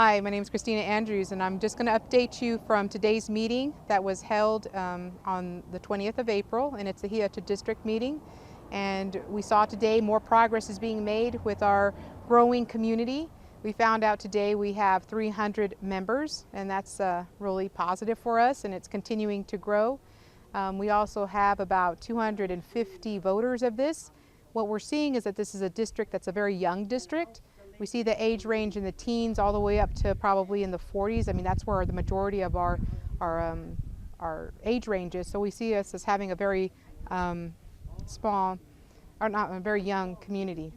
Hi, my name is Christina Andrews, and I'm just going to update you from today's meeting that was held on the 20th of April, and it's the HiaCed district meeting. And we saw today more progress is being made with our growing community. We found out today we have 300 members, and that's really positive for us, and it's continuing to grow. We also have about 250 voters of this. What we're seeing is that this is a district that's a very young district. We see the age range in the teens all the way up to probably in the 40s. I mean, that's where the majority of our age range is. So we see us as having a very small, or not a very young community.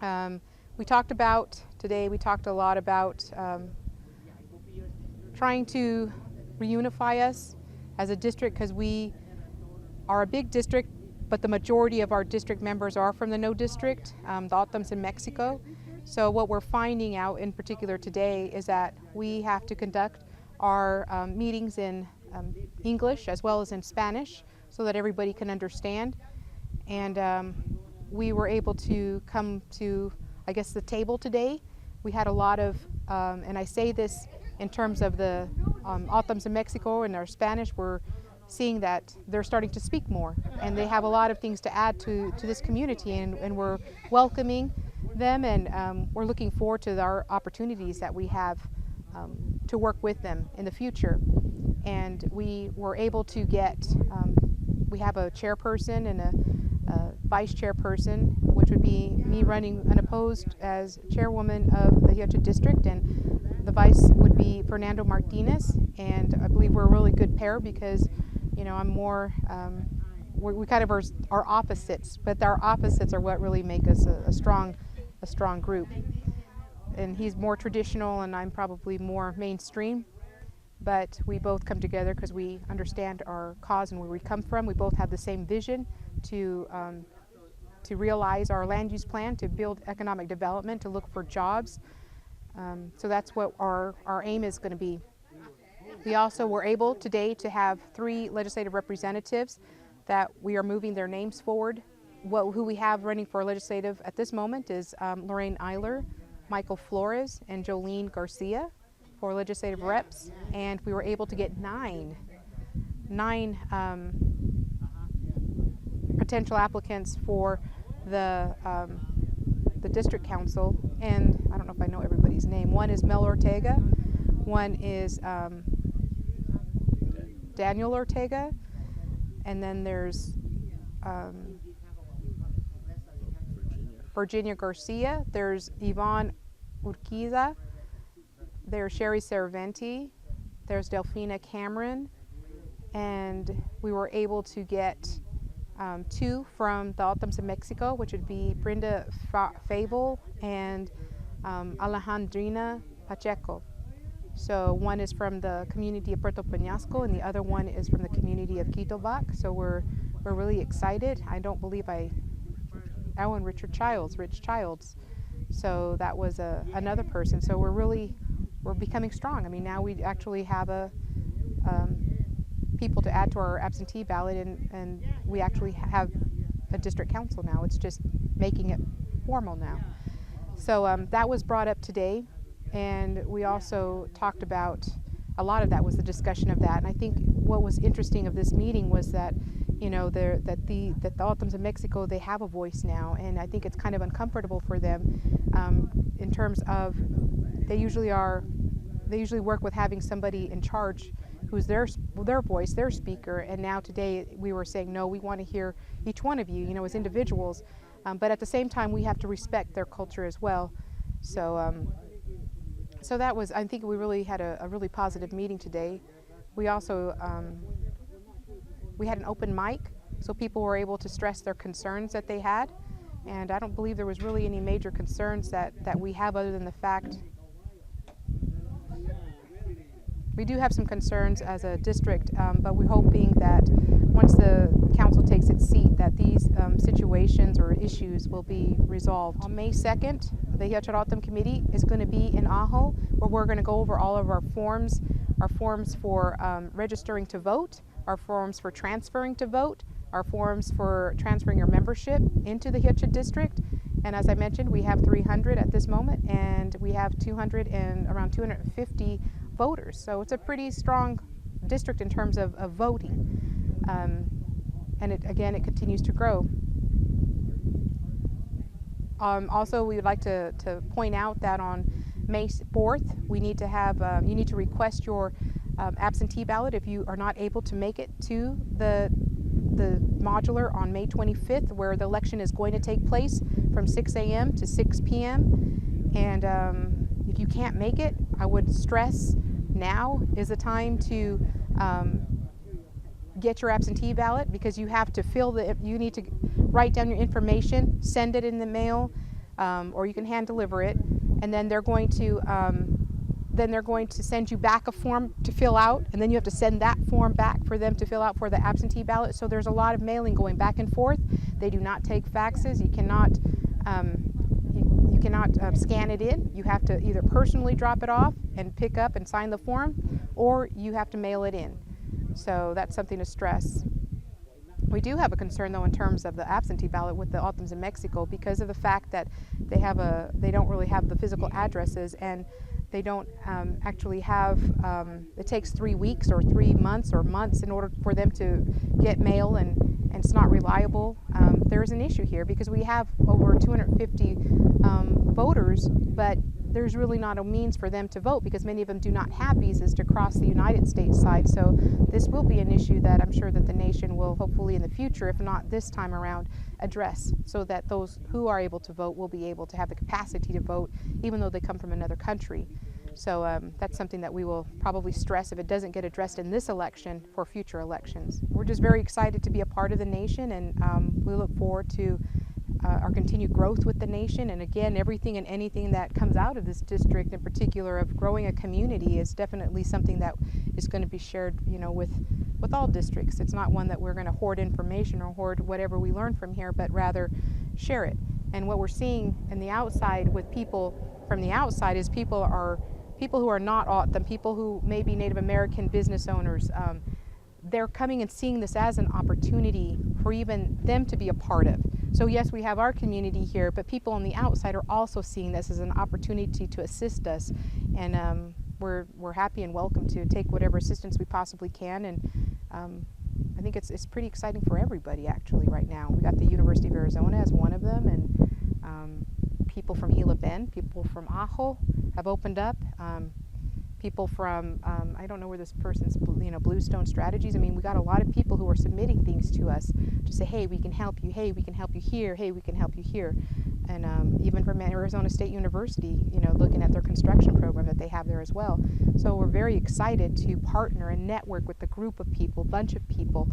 We talked a lot about trying to reunify us as a district, because we are a big district, but the majority of our district members are from the No District, the Odhams in Mexico. So what we're finding out in particular today is that we have to conduct our meetings in English as well as in Spanish so that everybody can understand. And we were able to come to, I guess, the table today. We had a lot of, and I say this in terms of the Odhams in Mexico and our Spanish, we're seeing that they're starting to speak more, and they have a lot of things to add to this community, and we're welcoming them, and we're looking forward to our opportunities that we have to work with them in the future. And we were able to get, we have a chairperson and a vice chairperson, which would be me running unopposed as chairwoman of the HiaCed district, and the vice would be Fernando Martinez. And I believe we're a really good pair because, you know, I'm more, we kind of are opposites, but our opposites are what really make us a strong group. And he's more traditional and I'm probably more mainstream, but we both come together because we understand our cause and where we come from. We both have the same vision to realize our land use plan, to build economic development, to look for jobs. So that's what our aim is going to be. We also were able today to have 3 legislative representatives that we are moving their names forward. Who we have running for legislative at this moment is Lorraine Eiler, Michael Flores, and Jolene Garcia for legislative reps. And we were able to get nine potential applicants for the district council. And I don't know if I know everybody's name. One is Mel Ortega, one is Daniel Ortega, and then there's Virginia Garcia, there's Yvonne Urquiza, there's Sherry Cervanti, there's Delphina Cameron, and we were able to get 2 from the Odhams in Mexico, which would be Brenda Febbles and Alejandrina Pacheco. So one is from the community of Puerto Peñasco and the other one is from the community of Quitobac. So we're really excited. I don't believe and Rich Childs. So that was another person. So we're becoming strong. I mean, now we actually have people to add to our absentee ballot, and we actually have a district council now. It's just making it formal now. So that was brought up today. And we also talked about, a lot of that was the discussion of that. And I think what was interesting of this meeting was that, you know, that the Odhams in Mexico, they have a voice now. And I think it's kind of uncomfortable for them in terms of they usually work with having somebody in charge who's their voice, their speaker. And now today we were saying, no, we want to hear each one of you, you know, as individuals. But at the same time, we have to respect their culture as well. So that was, I think we really had a really positive meeting today. We also, we had an open mic, so people were able to stress their concerns that they had. And I don't believe there was really any major concerns that we have, other than the fact we do have some concerns as a district, but we're hoping that once the council takes its seat, that these situations or issues will be resolved. On May 2nd, the HiaCed Committee is going to be in Ajo, where we're going to go over all of our forms for registering to vote, our forms for transferring to vote, our forms for transferring your membership into the HiaCed district, And as I mentioned, we have 300 at this moment, and we have around 250 voters. So it's a pretty strong district in terms of voting. And it continues to grow. Also, we would like to point out that on May 4th, we need to have, you need to request your absentee ballot if you are not able to make it to the modular on May 25th, where the election is going to take place from 6 a.m. to 6 p.m. And if you can't make it, I would stress now is the time to get your absentee ballot, because you have to you need to write down your information, send it in the mail, or you can hand deliver it, and then they're going to send you back a form to fill out, and then you have to send that form back for them to fill out for the absentee ballot. So there's a lot of mailing going back and forth. They do not take faxes. You cannot scan it in. You have to either personally drop it off and pick up and sign the form, or you have to mail it in. So that's something to stress. We do have a concern, though, in terms of the absentee ballot with the Odhams in Mexico, because of the fact that they don't really have the physical addresses, and they don't actually have, it takes 3 weeks or 3 months or months in order for them to get mail, and it's not reliable. There's an issue here because we have over 250 voters, but there's really not a means for them to vote because many of them do not have visas to cross the United States side. So this will be an issue that I'm sure that the nation will hopefully in the future, if not this time around, address, so that those who are able to vote will be able to have the capacity to vote even though they come from another country. So that's something that we will probably stress if it doesn't get addressed in this election for future elections. We're just very excited to be a part of the nation, and we look forward to our continued growth with the nation. And again, everything and anything that comes out of this district, in particular of growing a community, is definitely something that is going to be shared, with all districts. It's not one that we're going to hoard information or hoard whatever we learn from here, but rather share it. And what we're seeing in the outside with people from the outside is people who are not Odham, people who may be Native American business owners. They're coming and seeing this as an opportunity for even them to be a part of. So yes, we have our community here, but people on the outside are also seeing this as an opportunity to assist us, and we're happy and welcome to take whatever assistance we possibly can. And I think it's pretty exciting for everybody actually right now. We got the University of Arizona as one of them, and people from Gila Bend, people from Ajo have opened up. People from, I don't know where this person's, Bluestone Strategies. I mean, we got a lot of people who are submitting things to us to say, hey, we can help you, hey, we can help you here, hey, we can help you here. And even from Arizona State University, looking at their construction program that they have there as well. So we're very excited to partner and network with a group of people, bunch of people,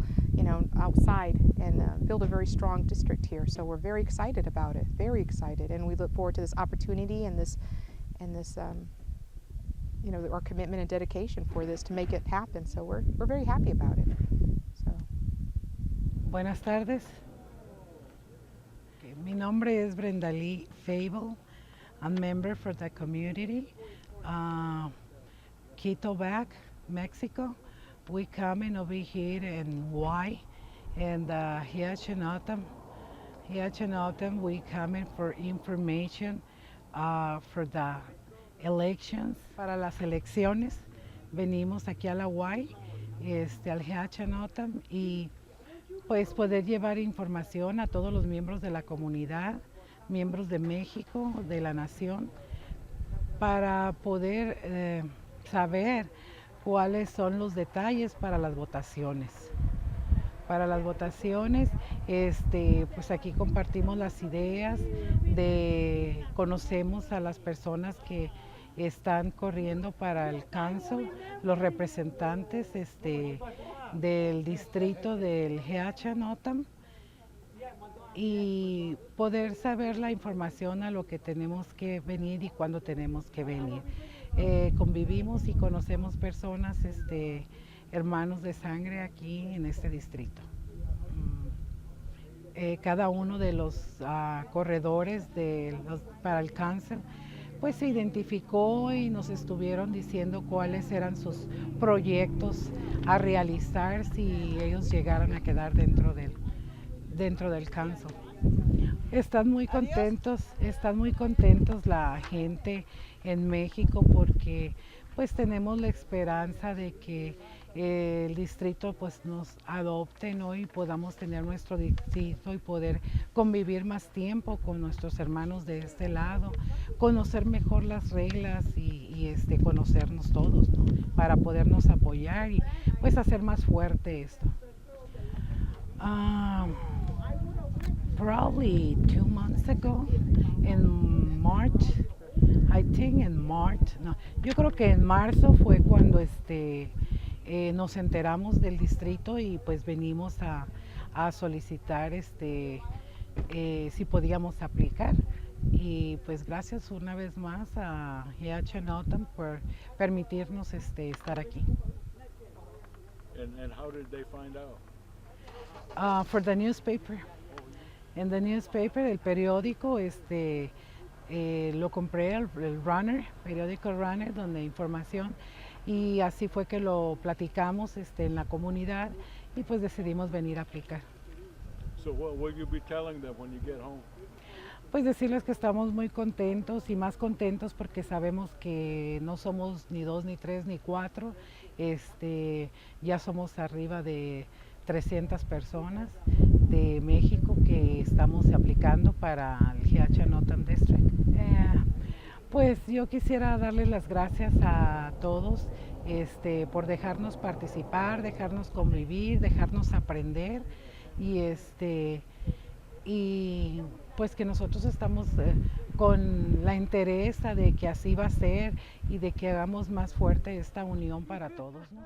outside, and build a very strong district here. So we're very excited about it, very excited. And we look forward to this opportunity and this our commitment and dedication for this to make it happen. So we're very happy about it. So. Buenas tardes. Mi nombre es Brenda Febbles. I'm member for the community. Quito back, Mexico. We coming over here in why, and HiaCed Odham, we coming for information for the elections, para las elecciones. Venimos aquí a la UAI, al HiaCed Odham, y pues poder llevar información a todos los miembros de la comunidad, miembros de México, de la nación, para poder saber cuáles son los detalles para las votaciones. Para las votaciones, pues aquí compartimos las ideas, conocemos a las personas que están corriendo para el council, los representantes del distrito del HiaCed Odham, y poder saber la información a lo que tenemos que venir y cuándo tenemos que venir. Convivimos y conocemos personas, hermanos de sangre aquí en este distrito. Cada uno de los corredores para el cáncer pues se identificó y nos estuvieron diciendo cuáles eran sus proyectos a realizar si ellos llegaran a quedar dentro del cáncer. Están muy contentos la gente en México porque pues tenemos la esperanza de que el distrito pues nos adopte, ¿no? Y podamos tener nuestro distrito y poder convivir más tiempo con nuestros hermanos de este lado, conocer mejor las reglas y conocernos todos, ¿no? Para podernos apoyar y pues hacer más fuerte esto. Um, Probably 2 months ago, in March, I think in March, no, yo creo que en marzo fue cuando nos enteramos del distrito y pues venimos a solicitar si podíamos aplicar. Y pues gracias una vez más a HiaCed por permitirnos estar aquí. And how did they find out? For the newspaper. En the newspaper, el periódico, lo compré, el Runner, periódico Runner, donde información, y así fue que lo platicamos en la comunidad y pues decidimos venir a aplicar. So what will you be telling them when you get home? Pues decirles que estamos muy contentos y más contentos porque sabemos que no somos ni 2, ni 3, ni 4, ya somos arriba de 300 personas de México que estamos aplicando para el HiaCed District. Pues yo quisiera darles las gracias a todos por dejarnos participar, dejarnos convivir, dejarnos aprender y pues que nosotros estamos con la interés de que así va a ser y de que hagamos más fuerte esta unión para todos, ¿no?